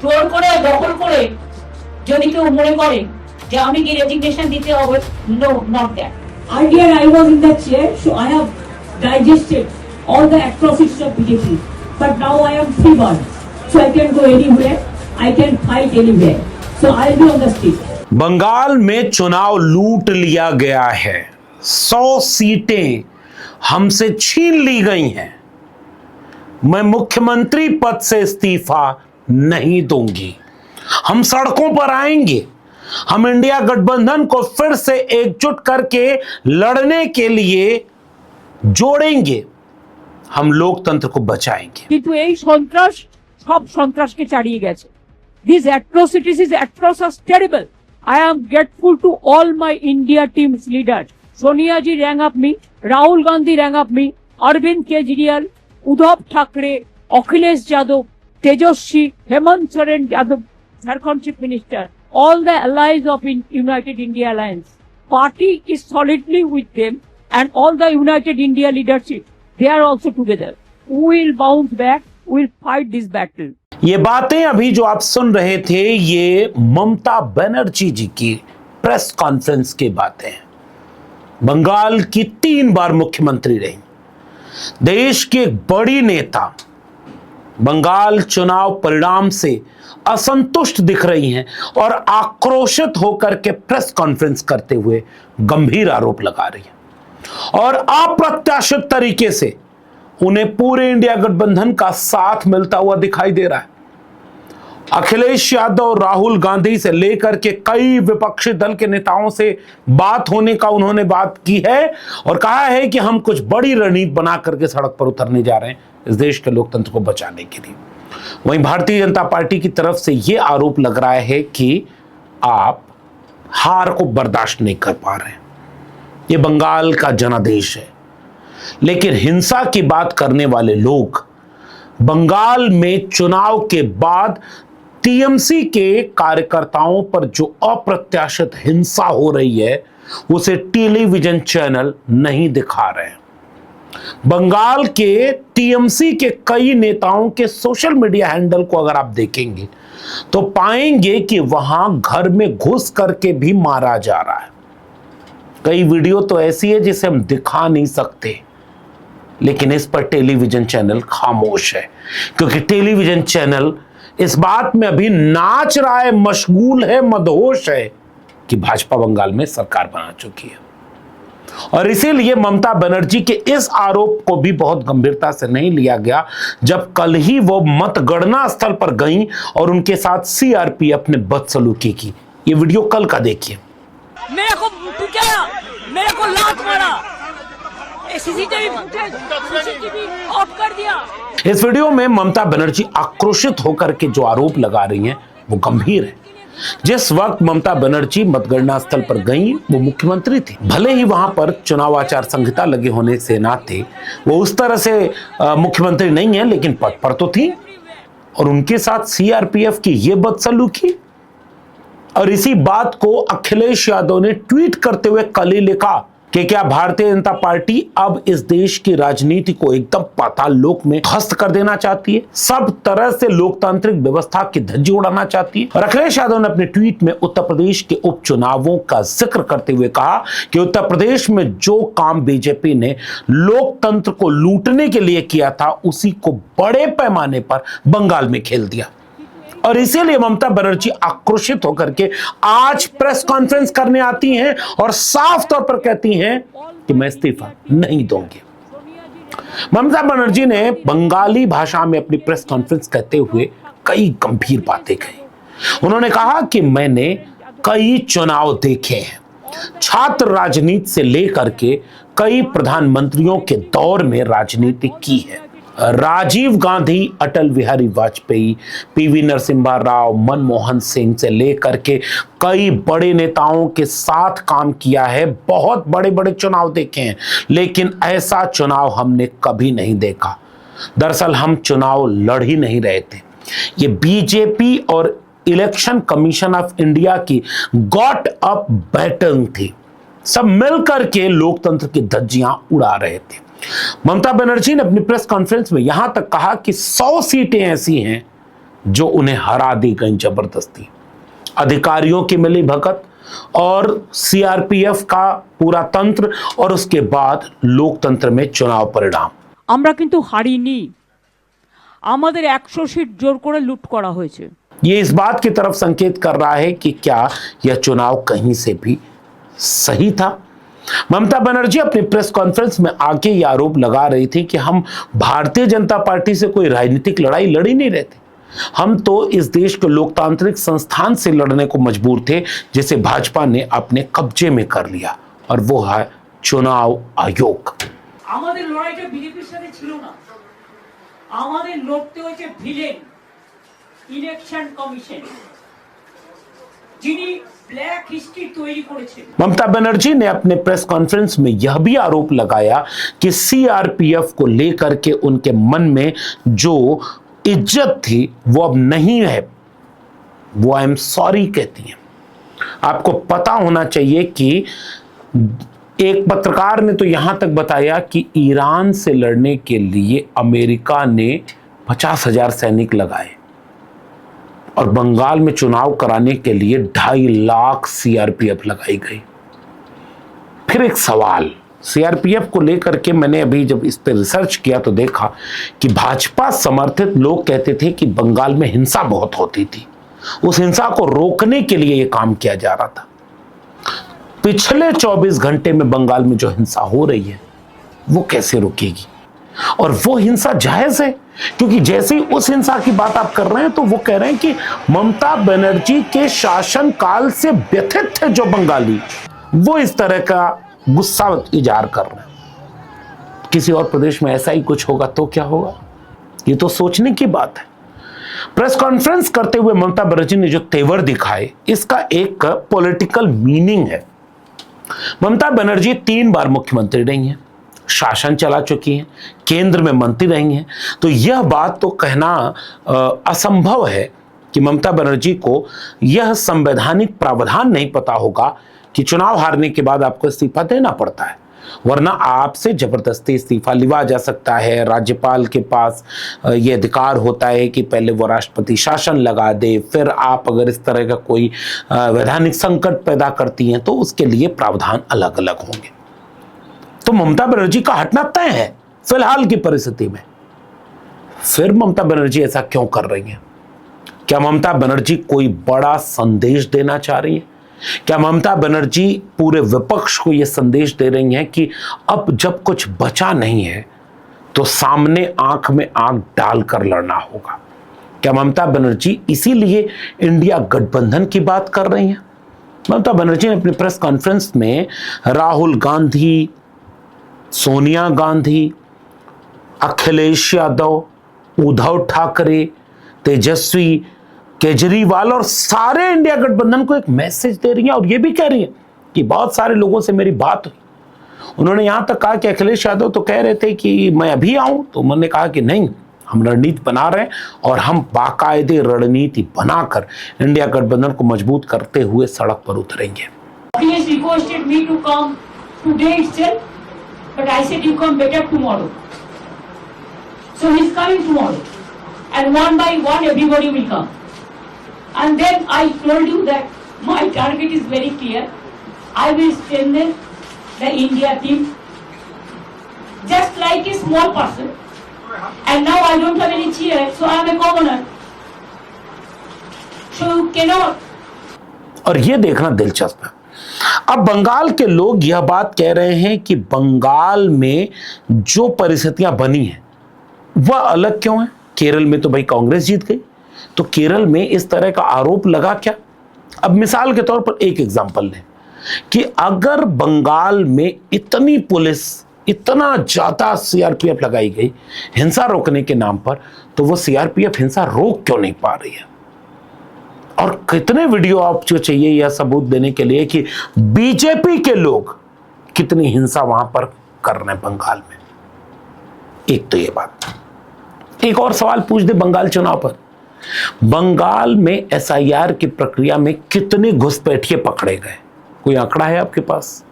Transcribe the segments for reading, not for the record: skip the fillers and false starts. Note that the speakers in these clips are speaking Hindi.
জোর করে দখল করে যদি কেউ মনে করে যে আমি কি রেজিগনেশন দিতে হবে, no, not that. Earlier I was in the chair, so I have digested all the atrocities of BJP. But now I am free bird, so I can go anywhere, I can fight anywhere. So I'll be on the street. Bengal में चुनाव लूट लिया गया है, 100 सीटें हमसे छीन ली गई हैं। मैं मुख्यमंत्री पद से इस्तीफा नहीं दूंगी। हम सड़कों पर आएंगे। हम इंडिया गठबंधन को फिर से एकजुट करके लड़ने के लिए जोड़ेंगे। हम लोकतंत्र को बचाएंगे। কিন্তু এই সন্ত্রাস সব সন্ত্রাসকে ছাড়িয়ে গেছে। These atrocities is atrocious, terrible. I am grateful to all my India team's leaders. Sonia ji rang up me, Rahul Gandhi rang up me, Arvind Kejriwal, Uddhav Thackeray, Akhilesh Yadav, Tejaswi, Hemant Soren Yadav, Jharkhand Chief Minister, all the allies of United India Alliance. Party is solidly with them, and all the United India leadership, they are also together. We will bounce back, we will fight this battle. ये बातें अभी जो आप सुन रहे थे, ये ममता बनर्जी जी की प्रेस कॉन्फ्रेंस की बातें हैं। बंगाल की 3 बार मुख्यमंत्री रही, देश की एक बड़ी नेता बंगाल चुनाव परिणाम से असंतुष्ट दिख रही हैं और आक्रोशित होकर के प्रेस कॉन्फ्रेंस करते हुए गंभीर आरोप लगा रही हैं और अप्रत्याशित तरीके से उन्हें पूरे इंडिया गठबंधन का साथ मिलता हुआ दिखाई दे रहा है। अखिलेश यादव, राहुल गांधी से लेकर के कई विपक्षी दल के नेताओं से बात होने का उन्होंने बात की है और कहा है कि हम कुछ बड़ी रणनीति बना करके सड़क पर उतरने जा रहे हैं इस देश के लोकतंत्र को बचाने के लिए। वहीं भारतीय जनता पार्टी की तरफ से यह आरोप लग रहा है कि आप हार को बर्दाश्त नहीं कर पा रहे हैं। ये बंगाल का जनादेश है, लेकिन हिंसा की बात करने वाले लोग बंगाल में चुनाव के बाद टीएमसी के कार्यकर्ताओं पर जो अप्रत्याशित हिंसा हो रही है उसे टेलीविजन चैनल नहीं दिखा रहे हैं। बंगाल के टीएमसी के कई नेताओं के सोशल मीडिया हैंडल को अगर आप देखेंगे तो पाएंगे कि वहां घर में घुस करके भी मारा जा रहा है। कई वीडियो तो ऐसी है जिसे हम दिखा नहीं सकते, लेकिन इस पर टेलीविजन चैनल खामोश है, क्योंकि टेलीविजन चैनल इस बात में अभी नाच रहा है, मशगूल है, मदहोश है कि भाजपा बंगाल में सरकार बना चुकी है। और इसीलिए ममता बनर्जी के इस आरोप को भी बहुत गंभीरता से नहीं लिया गया जब कल ही वो मतगणना स्थल पर गईं और उनके साथ सीआरपीएफ ने बदसलूकी की। ये वीडियो कल का देखिए। मेरे को पिटाया, मेरे को लात मारा, सीसीटीवी ऑफ कर दिया। इस वीडियो में ममता बनर्जी आक्रोशित होकर के जो आरोप लगा रही हैं वो गंभीर है। जिस वक्त ममता बनर्जी मतगणना स्थल पर गई वो मुख्यमंत्री थी, भले ही वहां पर चुनाव आचार संहिता लगे होने से नाते वो उस तरह से मुख्यमंत्री नहीं है, लेकिन पद पर तो थी और उनके साथ सीआरपीएफ की ये बदसलूकी। और इसी बात को अखिलेश यादव ने ट्वीट करते हुए कल ही लिखा कि क्या भारतीय जनता पार्टी अब इस देश की राजनीति को एकदम पाताल लोक में ध्वस्त कर देना चाहती है, सब तरह से लोकतांत्रिक व्यवस्था की धज्जी उड़ाना चाहती है। और अखिलेश यादव ने अपने ट्वीट में उत्तर प्रदेश के उपचुनावों का जिक्र करते हुए कहा कि उत्तर प्रदेश में जो काम बीजेपी ने लोकतंत्र को लूटने के लिए किया था उसी को बड़े पैमाने पर बंगाल में खेल दिया। और इसीलिए ममता बनर्जी आक्रोशित होकर के आज प्रेस कॉन्फ्रेंस करने आती हैं और साफ तौर पर कहती हैं कि मैं इस्तीफा नहीं दूंगी। ममता बनर्जी ने बंगाली भाषा में अपनी प्रेस कॉन्फ्रेंस कहते हुए कई गंभीर बातें कही। उन्होंने कहा कि मैंने कई चुनाव देखे हैं, छात्र राजनीति से लेकर के कई प्रधानमंत्रियों के दौर में राजनीति की है। राजीव गांधी, अटल बिहारी वाजपेयी, पीवी नरसिम्हा राव, मनमोहन सिंह से लेकर के कई बड़े नेताओं के साथ काम किया है, बहुत बड़े बड़े चुनाव देखे हैं, लेकिन ऐसा चुनाव हमने कभी नहीं देखा। दरअसल हम चुनाव लड़ ही नहीं रहे थे, ये बीजेपी और इलेक्शन कमीशन ऑफ इंडिया की गॉट अप बैटल थी, सब मिलकर के लोकतंत्र की धज्जियां उड़ा रहे थे। ममता बनर्जी ने अपनी प्रेस कॉन्फ्रेंस में यहां तक कहा कि 100 सीटें ऐसी हैं जो उन्हें हरा दी गई जबरदस्ती, अधिकारियों की मिली भगत और सीआरपीएफ का पूरा तंत्र और उसके बाद लोकतंत्र में चुनाव परिणाम। আমরা কিন্তু হারিনি, আমাদের 100 সিট জোর করে লুট করা হয়েছে। ये इस बात की तरफ संकेत कर रहा है कि क्या यह चुनाव कहीं से भी सही था। ममता बनर्जी अपनी प्रेस कॉन्फ्रेंस में आके यह आरोप लगा रही थी कि हम भारतीय जनता पार्टी से कोई राजनीतिक लड़ाई लड़ ही नहीं रहे थे, हम तो इस देश के लोकतांत्रिक संस्थान से लड़ने को मजबूर थे जिसे भाजपा ने अपने कब्जे में कर लिया, और वो है चुनाव आयोग। আমাদের লড়াইটা বিজেপির সাথে ছিল না, আমাদের লড়তে হয়েছে ভিলেন ইলেকশন কমিশন, যিনি ব্ল্যাক হিস্ট্রি তৈরি করেছেন। ममता बनर्जी ने अपने प्रेस कॉन्फ्रेंस में यह भी आरोप लगाया कि सीआरपीएफ को लेकर के उनके मन में जो इज्जत थी वो अब नहीं है, वो आई एम सॉरी कहती हैं। आपको पता होना चाहिए कि एक पत्रकार ने तो यहां तक बताया कि ईरान से लड़ने के लिए अमेरिका ने 50,000 सैनिक लगाए और बंगाल में चुनाव कराने के लिए 2.5 लाख सीआरपीएफ लगाई गई। फिर एक सवाल सीआरपीएफ को लेकर के, मैंने अभी जब इस पर रिसर्च किया तो देखा कि भाजपा समर्थित लोग कहते थे कि बंगाल में हिंसा बहुत होती थी, उस हिंसा को रोकने के लिए यह काम किया जा रहा था। पिछले 24 घंटे में बंगाल में जो हिंसा हो रही है वो कैसे रुकेगी? और वो हिंसा जायज है, क्योंकि जैसे ही उस हिंसा की बात आप कर रहे हैं तो वो कह रहे हैं कि ममता बनर्जी के शासन काल से व्यथित थे जो बंगाली, वो इस तरह का गुस्सा इजहार कर रहे हैं। किसी और प्रदेश में ऐसा ही कुछ होगा तो क्या होगा? ये तो सोचने की बात है। प्रेस कॉन्फ्रेंस करते हुए ममता बनर्जी ने जो तेवर दिखाए, इसका एक पॉलिटिकल मीनिंग है। ममता बनर्जी 3 बार मुख्यमंत्री रही हैं, शासन चला चुकी हैं, केंद्र में मंत्री रही हैं, तो यह बात तो कहना असंभव है कि ममता बनर्जी को यह संवैधानिक प्रावधान नहीं पता होगा कि चुनाव हारने के बाद आपको इस्तीफा देना पड़ता है, वरना आपसे जबरदस्ती इस्तीफा लिया जा सकता है। राज्यपाल के पास यह अधिकार होता है कि पहले वो राष्ट्रपति शासन लगा दे, फिर आप अगर इस तरह का कोई वैधानिक संकट पैदा करती हैं तो उसके लिए प्रावधान अलग अलग होंगे। तो ममता बनर्जी का हटना तय है फिलहाल की परिस्थिति में। फिर ममता बनर्जी ऐसा क्यों कर रही है? क्या ममता बनर्जी कोई बड़ा संदेश देना चाह रही है? क्या ममता बनर्जी पूरे विपक्ष को यह संदेश दे रही हैं कि अब जब कुछ बचा नहीं है तो सामने आंख में आंख डालकर लड़ना होगा? क्या ममता बनर्जी इसीलिए इंडिया गठबंधन की बात कर रही हैं? ममता बनर्जी ने अपनी प्रेस कॉन्फ्रेंस में राहुल गांधी, सोनिया गांधी, अखिलेश यादव, उद्धव ठाकरे, तेजस्वी, केजरीवाल और सारे इंडिया गठबंधन को एक मैसेज दे रही हैं और ये भी कह रही हैं कि बहुत सारे लोगों से मेरी बात हुई। उन्होंने यहां तक कहा कि अखिलेश यादव तो कह रहे थे कि मैं अभी आऊं, तो उन्होंने कहा कि नहीं, हम रणनीति बना रहे हैं और हम बाकायदे रणनीति बनाकर इंडिया गठबंधन को मजबूत करते हुए सड़क पर उतरेंगे। He has requested me to come today itself, but I said you come better tomorrow. So he's coming tomorrow, and one by one everybody will come. And then I told you that my target is very clear. I will strengthen the India team just like a small person. And now I don't have any chair, so I am a commoner. So you cannot. और ये देखना दिलचस्प है, अब बंगाल के लोग यह बात कह रहे हैं कि बंगाल में जो परिस्थितियां बनी हैं वह अलग क्यों है? केरल में तो भाई कांग्रेस जीत गई, तो केरल में इस तरह का आरोप लगा क्या? अब मिसाल के तौर पर एक एग्जांपल लें कि अगर बंगाल में इतनी पुलिस, इतना ज्यादा सीआरपीएफ लगाई गई हिंसा रोकने के नाम पर, तो वो सीआरपीएफ हिंसा रोक क्यों नहीं पा रही है? और कितने वीडियो आपको चाहिए यह सबूत देने के लिए कि बीजेपी के लोग कितनी हिंसा वहां पर कर रहे हैं बंगाल में? एक तो ये बात। एक और सवाल पूछ दे बंगाल चुनाव पर, बंगाल में एसआईआर की प्रक्रिया में कितने घुसपैठिए पकड़े गए? कोई आंकड़ा है आपके पास?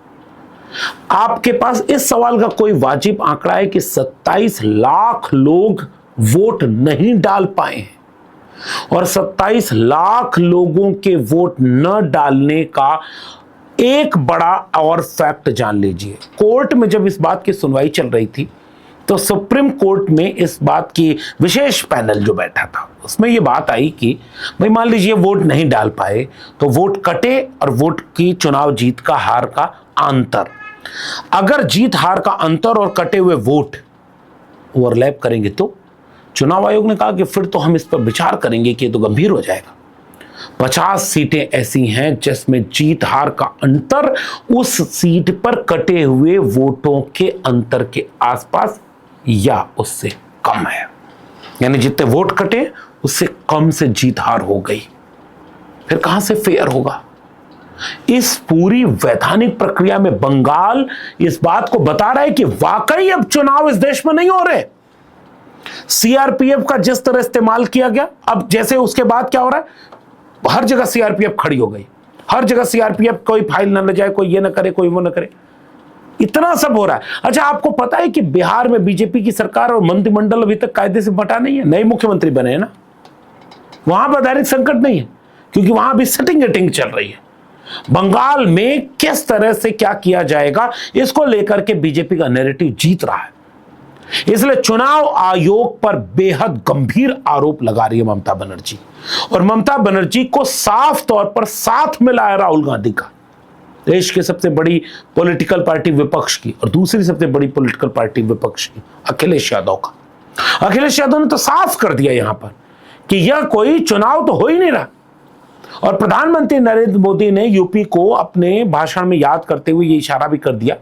आपके पास इस सवाल का कोई वाजिब आंकड़ा है कि 27 लाख लोग वोट नहीं डाल पाए हैं? और 27 लाख लोगों के वोट न डालने का एक बड़ा और फैक्ट जान लीजिए। कोर्ट में जब इस बात की सुनवाई चल रही थी तो सुप्रीम कोर्ट में इस बात की विशेष पैनल जो बैठा था उसमें यह बात आई कि भाई मान लीजिए वोट नहीं डाल पाए तो वोट कटे और वोट की चुनाव जीत का हार का अंतर, अगर जीत हार का अंतर और कटे हुए वोट ओवरलैप करेंगे तो चुनाव आयोग ने कहा कि फिर तो हम इस पर विचार करेंगे कि ये तो गंभीर हो जाएगा। 50 सीटें ऐसी हैं जिसमें जीत हार का अंतर उस सीट पर कटे हुए वोटों के अंतर के आसपास या उससे कम है, यानी जितने वोट कटे उससे कम से जीत हार हो गई। फिर कहां से फेयर होगा? इस पूरी वैधानिक प्रक्रिया में बंगाल इस बात को बता रहा है कि वाकई अब चुनाव इस देश में नहीं हो रहे। सीआरपीएफ का जिस तरह इस्तेमाल किया गया, अब जैसे उसके बाद क्या हो रहा है, हर जगह सीआरपीएफ खड़ी हो गई, हर जगह सीआरपीएफ कोई फाइल न ले जाए, कोई ये ना करे, कोई वो ना करे, इतना सब हो रहा है। अच्छा, आपको पता है कि बिहार में बीजेपी की सरकार और मंत्रिमंडल अभी तक कायदे से बटा नहीं है, नए मुख्यमंत्री बने हैं ना, वहां पर वैधानिक संकट नहीं है क्योंकि वहां भी सेटिंग गेटिंग चल रही है। बंगाल में किस तरह से क्या किया जाएगा इसको लेकर के बीजेपी का नैरेटिव जीत रहा है, इसलिए चुनाव आयोग पर बेहद गंभीर आरोप लगा रही है ममता बनर्जी। और ममता बनर्जी को साफ तौर पर साथ मिलाया राहुल गांधी का, देश की सबसे बड़ी पॉलिटिकल पार्टी विपक्ष की और दूसरी सबसे बड़ी पॉलिटिकल पार्टी विपक्ष की अखिलेश यादव का। अखिलेश यादव ने तो साफ कर दिया यहां पर कि यह कोई चुनाव तो हो ही नहीं रहा। और प्रधानमंत्री नरेंद्र मोदी ने यूपी को अपने भाषण में याद करते हुए ये इशारा भी कर दिया।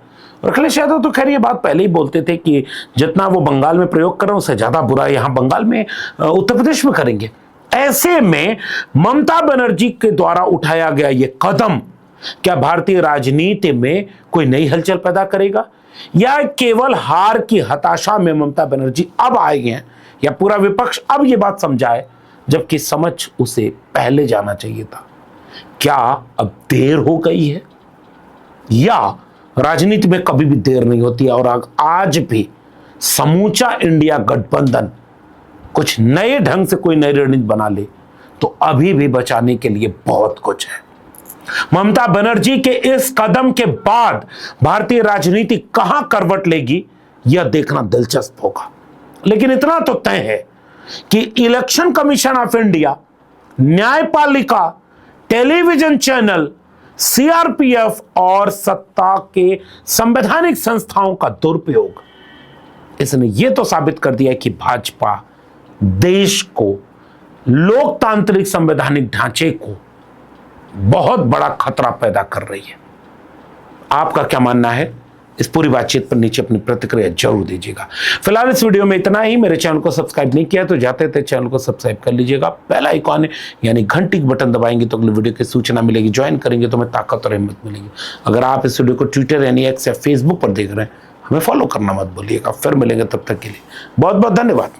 और अखिलेश यादव तो खैर ये बात पहले ही बोलते थे कि जितना वो बंगाल में प्रयोग कर रहे हैं उससे ज्यादा बुरा यहां बंगाल में उत्तर प्रदेश में करेंगे। ऐसे में ममता बनर्जी के द्वारा उठाया गया ये कदम क्या भारतीय राजनीति में कोई नई हलचल पैदा करेगा, या केवल हार की हताशा में ममता बनर्जी अब आए हैं, या पूरा विपक्ष अब ये बात समझाए जबकि समझ उसे पहले जाना चाहिए था? क्या अब देर हो गई है? या राजनीति में कभी भी देर नहीं होती है और आज भी समूचा इंडिया गठबंधन कुछ नए ढंग से कोई नई रणनीति बना ले तो अभी भी बचाने के लिए बहुत कुछ है। ममता बनर्जी के इस कदम के बाद भारतीय राजनीति कहां करवट लेगी यह देखना दिलचस्प होगा। लेकिन इतना तो तय है कि इलेक्शन कमीशन ऑफ इंडिया, न्यायपालिका, टेलीविजन चैनल, सीआरपीएफ और सत्ता के संवैधानिक संस्थाओं का दुरुपयोग, इसने यह तो साबित कर दिया कि भाजपा देश को, लोकतांत्रिक संवैधानिक ढांचे को बहुत बड़ा खतरा पैदा कर रही है। आपका क्या मानना है? इस पूरी बातचीत पर नीचे अपनी प्रतिक्रिया जरूर दीजिएगा। फिलहाल इस वीडियो में इतना ही। मेरे चैनल को सब्सक्राइब नहीं किया तो जाते थे चैनल को सब्सक्राइब कर लीजिएगा, बेल आइकॉन है यानी घंटी का बटन दबाएंगे तो अगले वीडियो की सूचना मिलेगी, ज्वाइन करेंगे तो हमें ताकत और हिम्मत मिलेगी। अगर आप इस वीडियो को ट्विटर यानी एक्स या फेसबुक पर देख रहे हैं, हमें फॉलो करना मत भूलिएगा। फिर मिलेंगे, तब तक के लिए बहुत बहुत धन्यवाद।